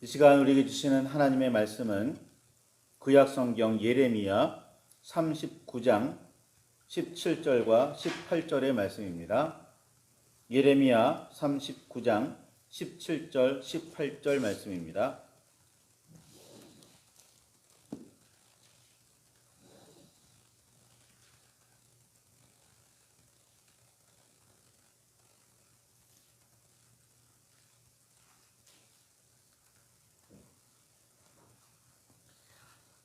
이 시간 우리에게 주시는 하나님의 말씀은 구약성경 예레미야 39장 17절과 18절의 말씀입니다. 예레미야 39장 17절, 18절 말씀입니다.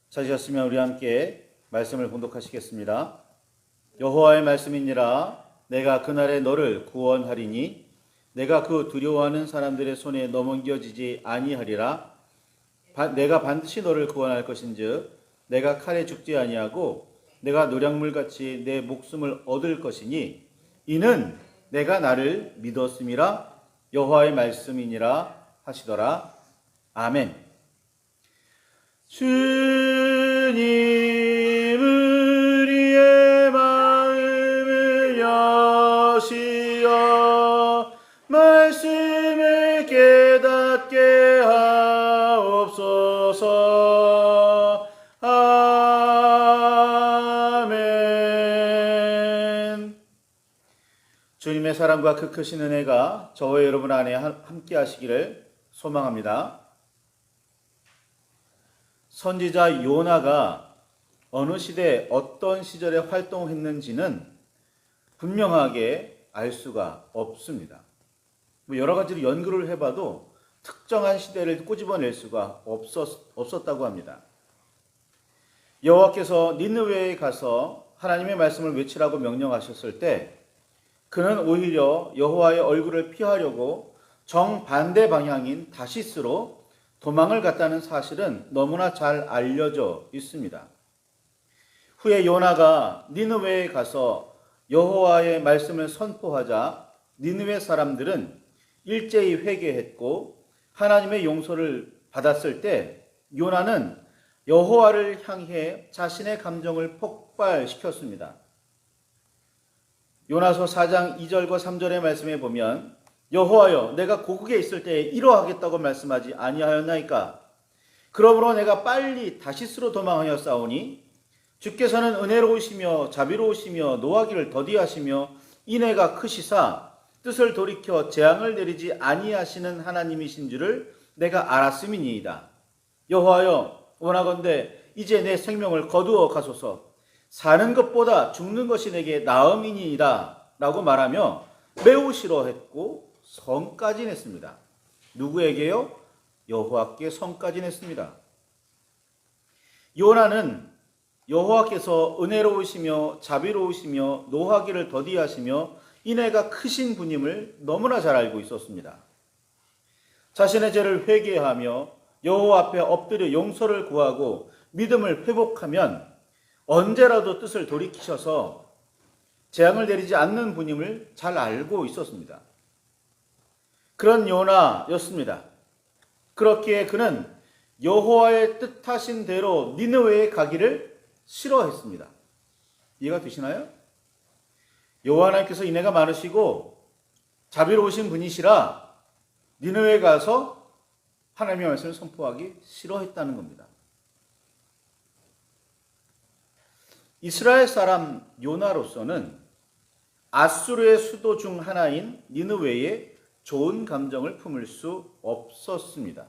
찾으셨으면 우리 함께 말씀을 봉독하시겠습니다. 여호와의 말씀이니라. 내가 그날에 너를 구원하리니 내가 그 두려워하는 사람들의 손에 넘겨지지 아니하리라. 내가 반드시 너를 구원할 것인즉 내가 칼에 죽지 아니하고 내가 노략물같이 내 목숨을 얻을 것이니 이는 내가 나를 믿었음이라. 여호와의 말씀이니라 하시더라. 아멘. 주님 우리의 마음을 여시어 말씀을 깨닫게 하옵소서. 아멘. 주님의 사랑과 그 크신 은혜가 저와 여러분 안에 함께 하시기를 소망합니다. 선지자 요나가 어느 시대 어떤 시절에 활동했는지는 분명하게 알 수가 없습니다. 여러 가지로 연구를 해봐도 특정한 시대를 꼬집어낼 수가 없었다고 합니다. 여호와께서 니느웨에 가서 하나님의 말씀을 외치라고 명령하셨을 때 그는 오히려 여호와의 얼굴을 피하려고 정반대 방향인 다시스로 도망을 갔다는 사실은 너무나 잘 알려져 있습니다. 후에 요나가 니느웨에 가서 여호와의 말씀을 선포하자 니느웨 사람들은 일제히 회개했고 하나님의 용서를 받았을 때 요나는 여호와를 향해 자신의 감정을 폭발시켰습니다. 요나서 4장 2절과 3절의 말씀에 보면 여호와여, 내가 고국에 있을 때에 이러하겠다고 말씀하지 아니하였나이까? 그러므로 내가 빨리 다시스로 도망하였사오니 주께서는 은혜로우시며 자비로우시며 노하기를 더디하시며 인애가 크시사 뜻을 돌이켜 재앙을 내리지 아니하시는 하나님이신 줄을 내가 알았음이니이다. 여호와여, 원하건대 이제 내 생명을 거두어 가소서. 사는 것보다 죽는 것이 내게 나음이니이다 라고 말하며 매우 싫어했고 성까지 냈습니다. 누구에게요? 여호와께 성까지 냈습니다. 요나는 여호와께서 은혜로우시며 자비로우시며 노하기를 더디하시며 인애가 크신 분임을 너무나 잘 알고 있었습니다. 자신의 죄를 회개하며 여호와 앞에 엎드려 용서를 구하고 믿음을 회복하면 언제라도 뜻을 돌이키셔서 재앙을 내리지 않는 분임을 잘 알고 있었습니다. 그런 요나였습니다. 그렇기에 그는 여호와의 뜻하신 대로 니느웨에 가기를 싫어했습니다. 이해가 되시나요? 여호와 하나님께서 인애가 많으시고 자비로우신 분이시라 니느웨에 가서 하나님의 말씀을 선포하기 싫어했다는 겁니다. 이스라엘 사람 요나로서는 아수르의 수도 중 하나인 니느웨에 좋은 감정을 품을 수 없었습니다.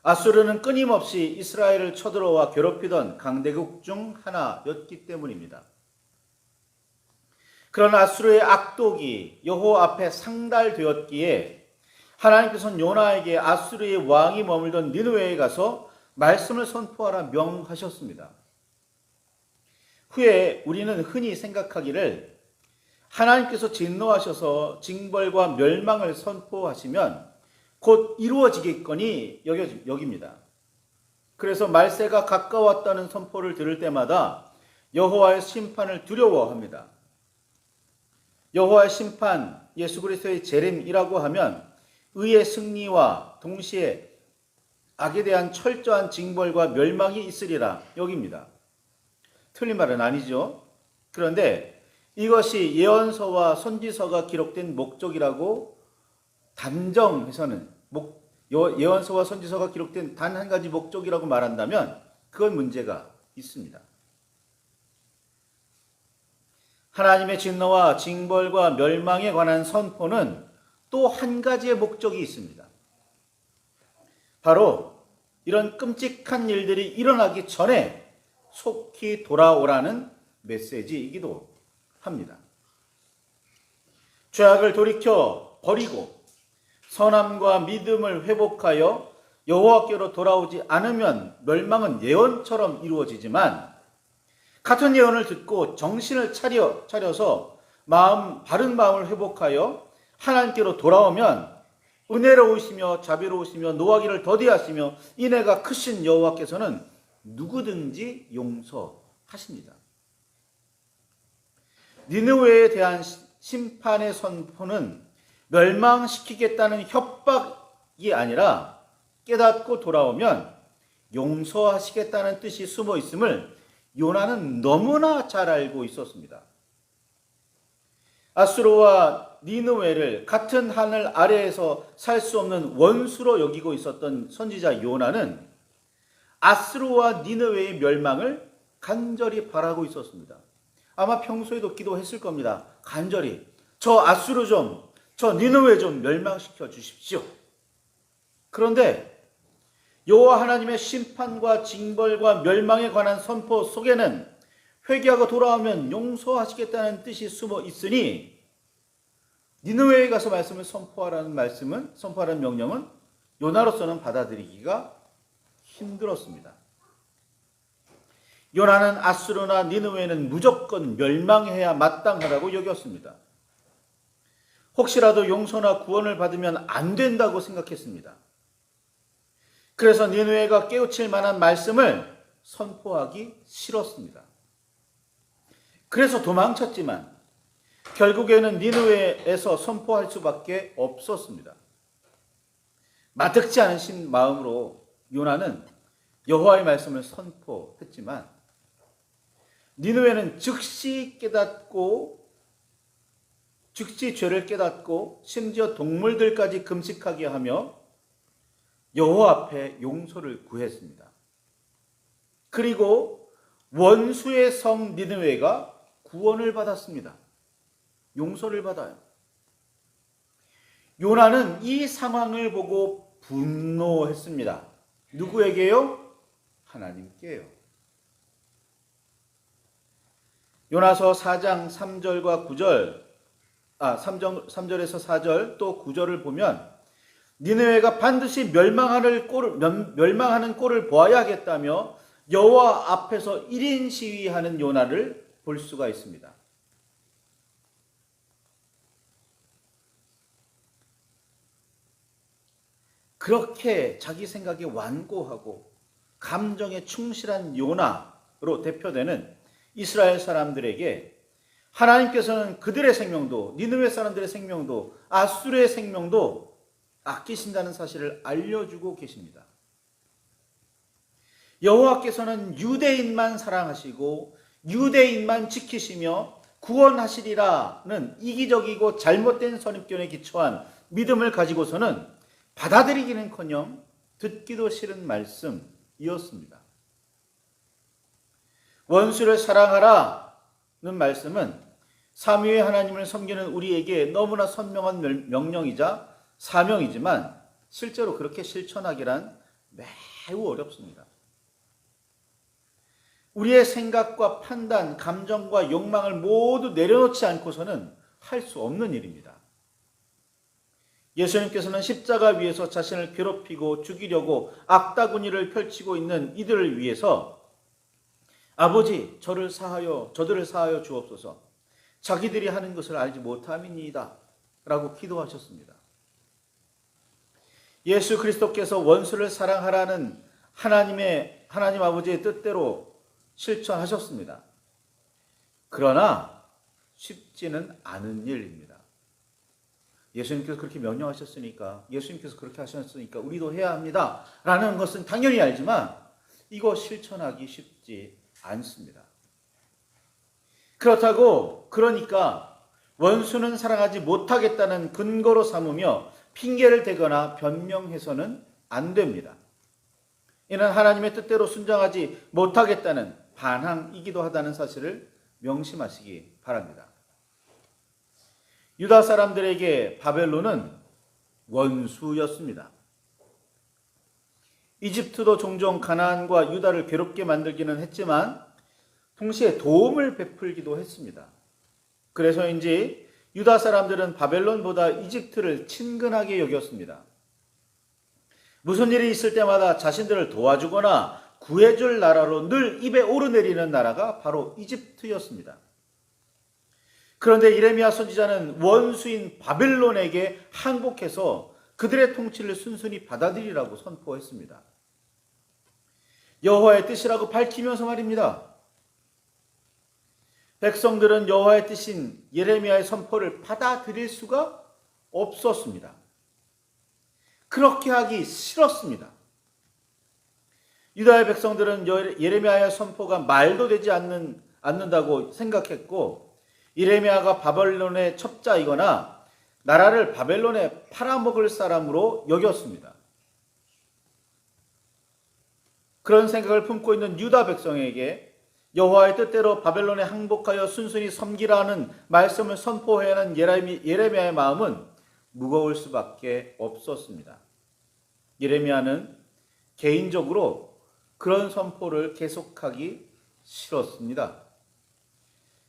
아수르는 끊임없이 이스라엘을 쳐들어와 괴롭히던 강대국 중 하나였기 때문입니다. 그런 아수르의 악독이 여호와 앞에 상달되었기에 하나님께서는 요나에게 아수르의 왕이 머물던 니느웨에 가서 말씀을 선포하라 명하셨습니다. 후에 우리는 흔히 생각하기를 하나님께서 진노하셔서 징벌과 멸망을 선포하시면 곧 이루어지겠거니 여깁니다. 그래서 말세가 가까웠다는 선포를 들을 때마다 여호와의 심판을 두려워합니다. 여호와의 심판, 예수 그리스도의 재림이라고 하면 의의 승리와 동시에 악에 대한 철저한 징벌과 멸망이 있으리라 여깁니다. 틀린 말은 아니죠. 그런데 이것이 예언서와 선지서가 기록된 목적이라고 단정해서는 예언서와 선지서가 기록된 단 한 가지 목적이라고 말한다면 그건 문제가 있습니다. 하나님의 진노와 징벌과 멸망에 관한 선포는 또 한 가지의 목적이 있습니다. 바로 이런 끔찍한 일들이 일어나기 전에 속히 돌아오라는 메시지이기도 합니다. 죄악을 돌이켜 버리고 선함과 믿음을 회복하여 여호와께로 돌아오지 않으면 멸망은 예언처럼 이루어지지만, 같은 예언을 듣고 정신을 차려서 바른 마음을 회복하여 하나님께로 돌아오면 은혜로우시며 자비로우시며 노하기를 더디하시며 인애가 크신 여호와께서는 누구든지 용서하십니다. 니느웨에 대한 심판의 선포는 멸망시키겠다는 협박이 아니라 깨닫고 돌아오면 용서하시겠다는 뜻이 숨어 있음을 요나는 너무나 잘 알고 있었습니다. 아수르와 니느웨를 같은 하늘 아래에서 살 수 없는 원수로 여기고 있었던 선지자 요나는 아수르와 니느웨의 멸망을 간절히 바라고 있었습니다. 아마 평소에도 기도했을 겁니다. 간절히 저 아수르 좀, 저 니느웨 좀 멸망시켜 주십시오. 그런데 여호와 하나님의 심판과 징벌과 멸망에 관한 선포 속에는 회개하고 돌아오면 용서하시겠다는 뜻이 숨어 있으니 니느웨에 가서 말씀을 선포하라는 명령은 요나로서는 받아들이기가 힘들었습니다. 요나는 아수르나 니느웨는 무조건 멸망해야 마땅하다고 여겼습니다. 혹시라도 용서나 구원을 받으면 안 된다고 생각했습니다. 그래서 니느웨가 깨우칠 만한 말씀을 선포하기 싫었습니다. 그래서 도망쳤지만 결국에는 니느웨에서 선포할 수밖에 없었습니다. 마뜩지 않으신 마음으로 요나는 여호와의 말씀을 선포했지만 니느웨는 즉시 죄를 깨닫고 심지어 동물들까지 금식하게 하며 여호와 앞에 용서를 구했습니다. 그리고 원수의 성 니느웨가 구원을 받았습니다. 용서를 받아요. 요나는 이 상황을 보고 분노했습니다. 누구에게요? 하나님께요. 요나서 4장 3절과 9절, 3절에서 4절 또 9절을 보면 니느웨가 반드시 멸망하는 꼴을 보아야 하겠다며 여호와 앞에서 1인 시위하는 요나를 볼 수가 있습니다. 그렇게 자기 생각에 완고하고 감정에 충실한 요나로 대표되는 이스라엘 사람들에게 하나님께서는 그들의 생명도, 니느웨 사람들의 생명도, 아수르의 생명도 아끼신다는 사실을 알려주고 계십니다. 여호와께서는 유대인만 사랑하시고 유대인만 지키시며 구원하시리라는 이기적이고 잘못된 선입견에 기초한 믿음을 가지고서는 받아들이기는커녕 듣기도 싫은 말씀이었습니다. 원수를 사랑하라는 말씀은 삼위의 하나님을 섬기는 우리에게 너무나 선명한 명령이자 사명이지만 실제로 그렇게 실천하기란 매우 어렵습니다. 우리의 생각과 판단, 감정과 욕망을 모두 내려놓지 않고서는 할 수 없는 일입니다. 예수님께서는 십자가 위에서 자신을 괴롭히고 죽이려고 악다구니를 펼치고 있는 이들을 위해서 아버지 저들을 사하여 주옵소서, 자기들이 하는 것을 알지 못함이니이다 라고 기도하셨습니다. 예수 그리스도께서 원수를 사랑하라는 하나님 아버지의 뜻대로 실천하셨습니다. 그러나 쉽지는 않은 일입니다. 예수님께서 그렇게 명령하셨으니까, 예수님께서 그렇게 하셨으니까 우리도 해야 합니다 라는 것은 당연히 알지만 이거 실천하기 쉽지 않습니다. 그러니까 원수는 사랑하지 못하겠다는 근거로 삼으며 핑계를 대거나 변명해서는 안 됩니다. 이는 하나님의 뜻대로 순종하지 못하겠다는 반항이기도 하다는 사실을 명심하시기 바랍니다. 유다 사람들에게 바벨론은 원수였습니다. 이집트도 종종 가나안과 유다를 괴롭게 만들기는 했지만 동시에 도움을 베풀기도 했습니다. 그래서인지 유다 사람들은 바벨론보다 이집트를 친근하게 여겼습니다. 무슨 일이 있을 때마다 자신들을 도와주거나 구해줄 나라로 늘 입에 오르내리는 나라가 바로 이집트였습니다. 그런데 예레미야 선지자는 원수인 바벨론에게 항복해서 그들의 통치를 순순히 받아들이라고 선포했습니다. 여호와의 뜻이라고 밝히면서 말입니다. 백성들은 여호와의 뜻인 예레미야의 선포를 받아들일 수가 없었습니다. 그렇게 하기 싫었습니다. 유다의 백성들은 예레미야의 선포가 말도 되지 않는다고 생각했고, 예레미야가 바벨론의 첩자이거나 나라를 바벨론에 팔아먹을 사람으로 여겼습니다. 그런 생각을 품고 있는 유다 백성에게 여호와의 뜻대로 바벨론에 항복하여 순순히 섬기라는 말씀을 선포해야 하는 예레미야의 마음은 무거울 수밖에 없었습니다. 예레미야는 개인적으로 그런 선포를 계속하기 싫었습니다.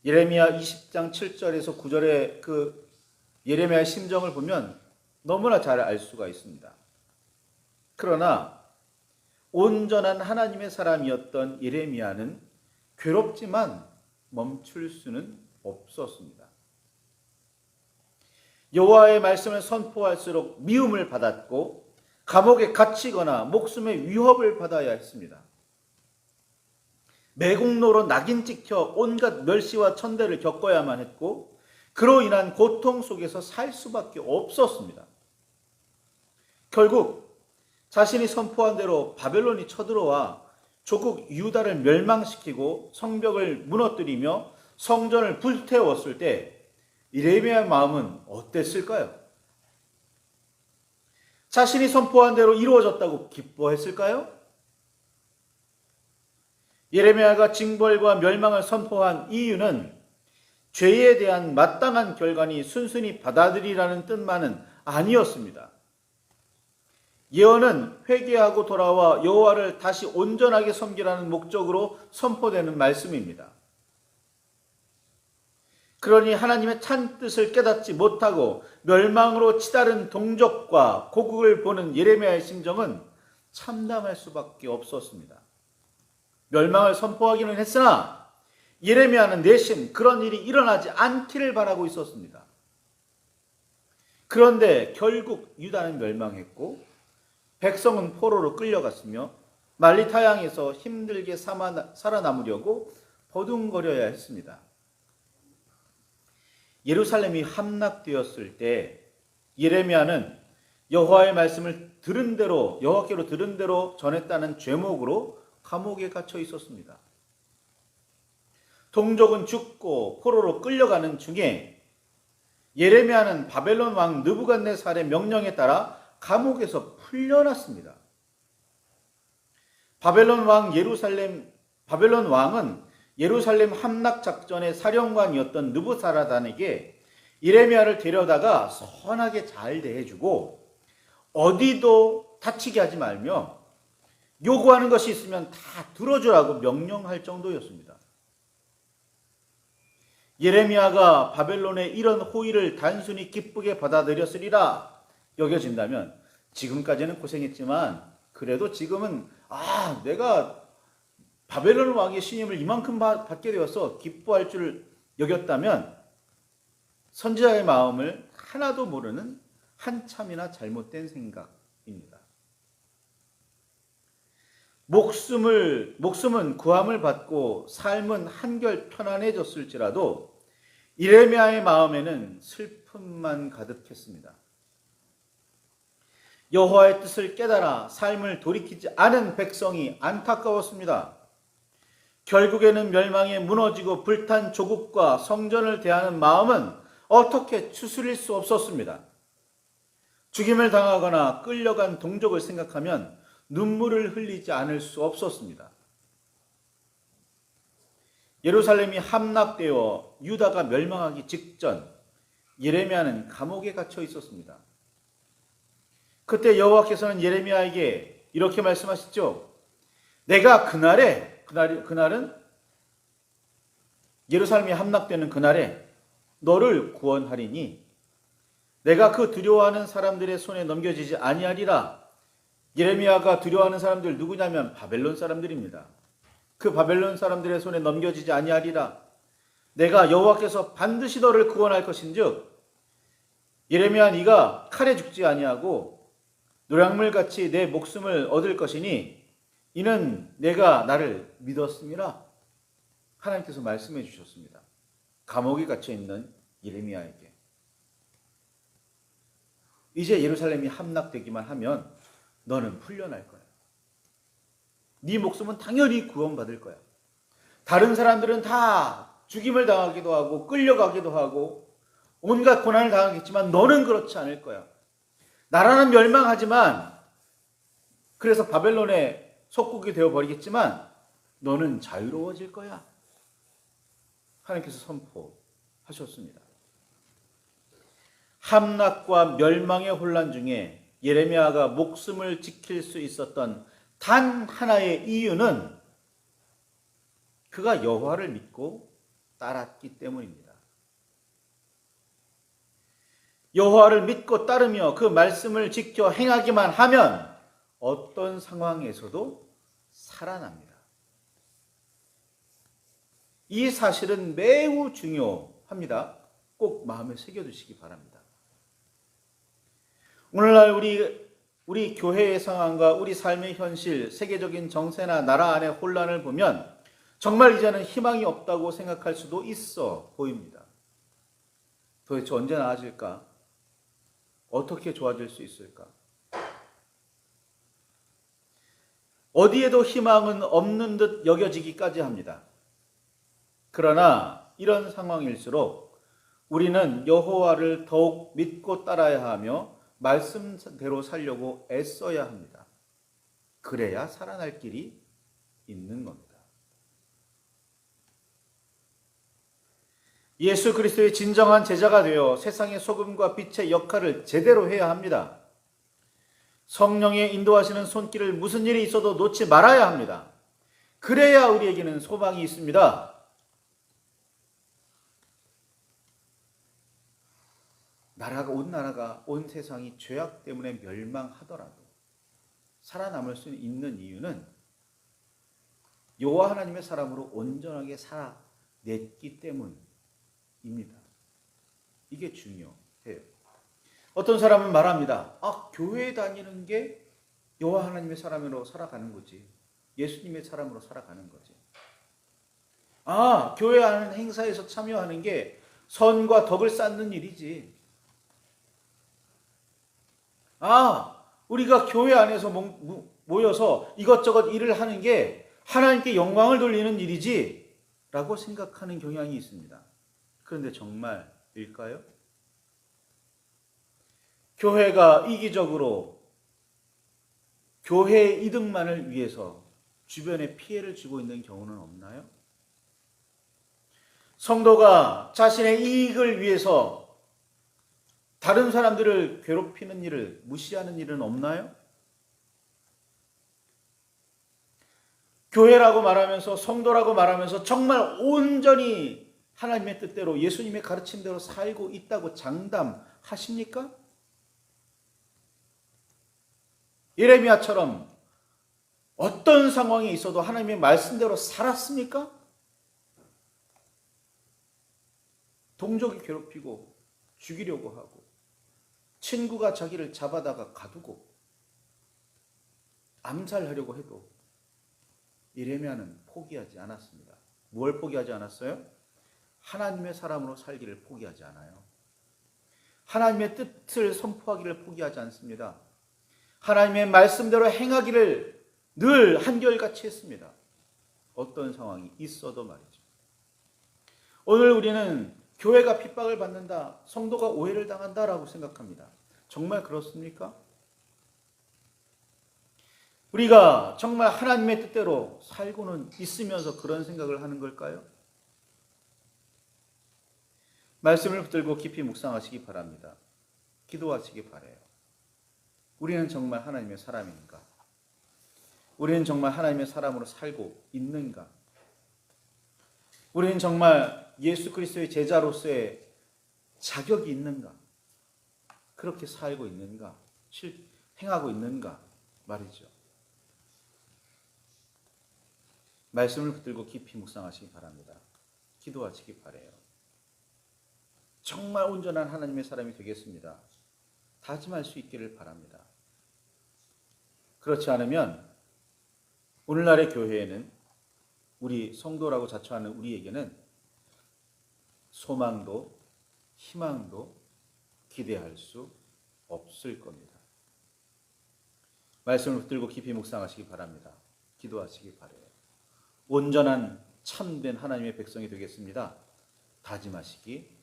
예레미야 20장 7절에서 9절의 그 예레미야의 심정을 보면 너무나 잘 알 수가 있습니다. 그러나 온전한 하나님의 사람이었던 예레미야는 괴롭지만 멈출 수는 없었습니다. 여호와의 말씀을 선포할수록 미움을 받았고 감옥에 갇히거나 목숨의 위협을 받아야 했습니다. 매국노로 낙인 찍혀 온갖 멸시와 천대를 겪어야만 했고 그로 인한 고통 속에서 살 수밖에 없었습니다. 결국 자신이 선포한 대로 바벨론이 쳐들어와 조국 유다를 멸망시키고 성벽을 무너뜨리며 성전을 불태웠을 때 예레미야의 마음은 어땠을까요? 자신이 선포한 대로 이루어졌다고 기뻐했을까요? 예레미야가 징벌과 멸망을 선포한 이유는 죄에 대한 마땅한 결과니 순순히 받아들이라는 뜻만은 아니었습니다. 예언은 회개하고 돌아와 여호와를 다시 온전하게 섬기라는 목적으로 선포되는 말씀입니다. 그러니 하나님의 참 뜻을 깨닫지 못하고 멸망으로 치달은 동족과 고국을 보는 예레미야의 심정은 참담할 수밖에 없었습니다. 멸망을 선포하기는 했으나 예레미야는 내심 그런 일이 일어나지 않기를 바라고 있었습니다. 그런데 결국 유다는 멸망했고 백성은 포로로 끌려갔으며 말리타양에서 힘들게 살아남으려고 버둥거려야 했습니다. 예루살렘이 함락되었을 때 예레미야는 여호와의 말씀을 여호와께로 들은 대로 전했다는 죄목으로 감옥에 갇혀 있었습니다. 동족은 죽고 포로로 끌려가는 중에 예레미야는 바벨론 왕 느부갓네살의 명령에 따라 감옥에서 풀려났습니다. 바벨론 왕은 예루살렘 함락 작전의 사령관이었던 느부사라단에게 예레미야를 데려다가 선하게 잘 대해주고 어디도 다치게 하지 말며 요구하는 것이 있으면 다 들어주라고 명령할 정도였습니다. 예레미야가 바벨론의 이런 호의를 단순히 기쁘게 받아들였으리라 여겨진다면 지금까지는 고생했지만 그래도 지금은 내가 바벨론 왕의 신임을 이만큼 받게 되어서 기뻐할 줄 여겼다면 선지자의 마음을 하나도 모르는 한참이나 잘못된 생각입니다. 목숨은 구함을 받고 삶은 한결 편안해졌을지라도 예레미야의 마음에는 슬픔만 가득했습니다. 여호와의 뜻을 깨달아 삶을 돌이키지 않은 백성이 안타까웠습니다. 결국에는 멸망에 무너지고 불탄 조국과 성전을 대하는 마음은 어떻게 추스릴 수 없었습니다. 죽임을 당하거나 끌려간 동족을 생각하면 눈물을 흘리지 않을 수 없었습니다. 예루살렘이 함락되어 유다가 멸망하기 직전 예레미야는 감옥에 갇혀 있었습니다. 그때 여호와께서는 예레미야에게 이렇게 말씀하시죠. 내가 그날은 예루살렘이 함락되는 그날에 너를 구원하리니 내가 그 두려워하는 사람들의 손에 넘겨지지 아니하리라. 예레미야가 두려워하는 사람들 누구냐면 바벨론 사람들입니다. 그 바벨론 사람들의 손에 넘겨지지 아니하리라. 내가 여호와께서 반드시 너를 구원할 것인즉 예레미야 네가 칼에 죽지 아니하고 노량물같이 내 목숨을 얻을 것이니 이는 내가 나를 믿었음이라. 하나님께서 말씀해 주셨습니다. 감옥에 갇혀 있는 예레미야에게. 이제 예루살렘이 함락되기만 하면 너는 풀려날 거야. 네 목숨은 당연히 구원받을 거야. 다른 사람들은 다 죽임을 당하기도 하고 끌려가기도 하고 온갖 고난을 당하겠지만 너는 그렇지 않을 거야. 나라는 멸망하지만 그래서 바벨론의 속국이 되어버리겠지만 너는 자유로워질 거야. 하나님께서 선포하셨습니다. 함락과 멸망의 혼란 중에 예레미야가 목숨을 지킬 수 있었던 단 하나의 이유는 그가 여호와를 믿고 따랐기 때문입니다. 여호와를 믿고 따르며 그 말씀을 지켜 행하기만 하면 어떤 상황에서도 살아납니다. 이 사실은 매우 중요합니다. 꼭 마음에 새겨두시기 바랍니다. 오늘날 우리 교회의 상황과 우리 삶의 현실, 세계적인 정세나 나라 안의 혼란을 보면 정말 이제는 희망이 없다고 생각할 수도 있어 보입니다. 도대체 언제 나아질까? 어떻게 좋아질 수 있을까? 어디에도 희망은 없는 듯 여겨지기까지 합니다. 그러나 이런 상황일수록 우리는 여호와를 더욱 믿고 따라야 하며 말씀대로 살려고 애써야 합니다. 그래야 살아날 길이 있는 겁니다. 예수 그리스도의 진정한 제자가 되어 세상의 소금과 빛의 역할을 제대로 해야 합니다. 성령의 인도하시는 손길을 무슨 일이 있어도 놓지 말아야 합니다. 그래야 우리에게는 소망이 있습니다. 나라가 온 세상이 죄악 때문에 멸망하더라도 살아남을 수 있는 이유는 여호와 하나님의 사람으로 온전하게 살아냈기 때문입니다. 이게 중요해요. 어떤 사람은 말합니다. 교회에 다니는 게 여호와 하나님의 사람으로 살아가는 거지. 예수님의 사람으로 살아가는 거지. 교회 하는 행사에서 참여하는 게 선과 덕을 쌓는 일이지. 우리가 교회 안에서 모여서 이것저것 일을 하는 게 하나님께 영광을 돌리는 일이지 라고 생각하는 경향이 있습니다. 그런데 정말일까요? 교회가 이기적으로 교회의 이득만을 위해서 주변에 피해를 주고 있는 경우는 없나요? 성도가 자신의 이익을 위해서 다른 사람들을 괴롭히는 일을 무시하는 일은 없나요? 교회라고 말하면서 성도라고 말하면서 정말 온전히 하나님의 뜻대로 예수님의 가르침대로 살고 있다고 장담하십니까? 예레미야처럼 어떤 상황이 있어도 하나님의 말씀대로 살았습니까? 동족이 괴롭히고 죽이려고 하고 친구가 자기를 잡아다가 가두고 암살하려고 해도 예레미야는 포기하지 않았습니다. 뭘 포기하지 않았어요? 하나님의 사람으로 살기를 포기하지 않아요. 하나님의 뜻을 선포하기를 포기하지 않습니다. 하나님의 말씀대로 행하기를 늘 한결같이 했습니다. 어떤 상황이 있어도 말이죠. 오늘 우리는 교회가 핍박을 받는다, 성도가 오해를 당한다라고 생각합니다. 정말 그렇습니까? 우리가 정말 하나님의 뜻대로 살고는 있으면서 그런 생각을 하는 걸까요? 말씀을 붙들고 깊이 묵상하시기 바랍니다. 기도하시기 바라요. 우리는 정말 하나님의 사람인가? 우리는 정말 하나님의 사람으로 살고 있는가? 우리는 정말 예수 그리스도의 제자로서의 자격이 있는가? 그렇게 살고 있는가? 행하고 있는가? 말이죠. 말씀을 붙들고 깊이 묵상하시기 바랍니다. 기도하시기 바라요. 정말 온전한 하나님의 사람이 되겠습니다. 다짐할 수 있기를 바랍니다. 그렇지 않으면 오늘날의 교회에는 우리 성도라고 자처하는 우리에게는 소망도 희망도 기대할 수 없을 겁니다. 말씀을 붙들고 깊이 묵상하시기 바랍니다. 기도하시기 바라요. 온전한 참된 하나님의 백성이 되겠습니다. 다짐하시기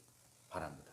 바랍니다.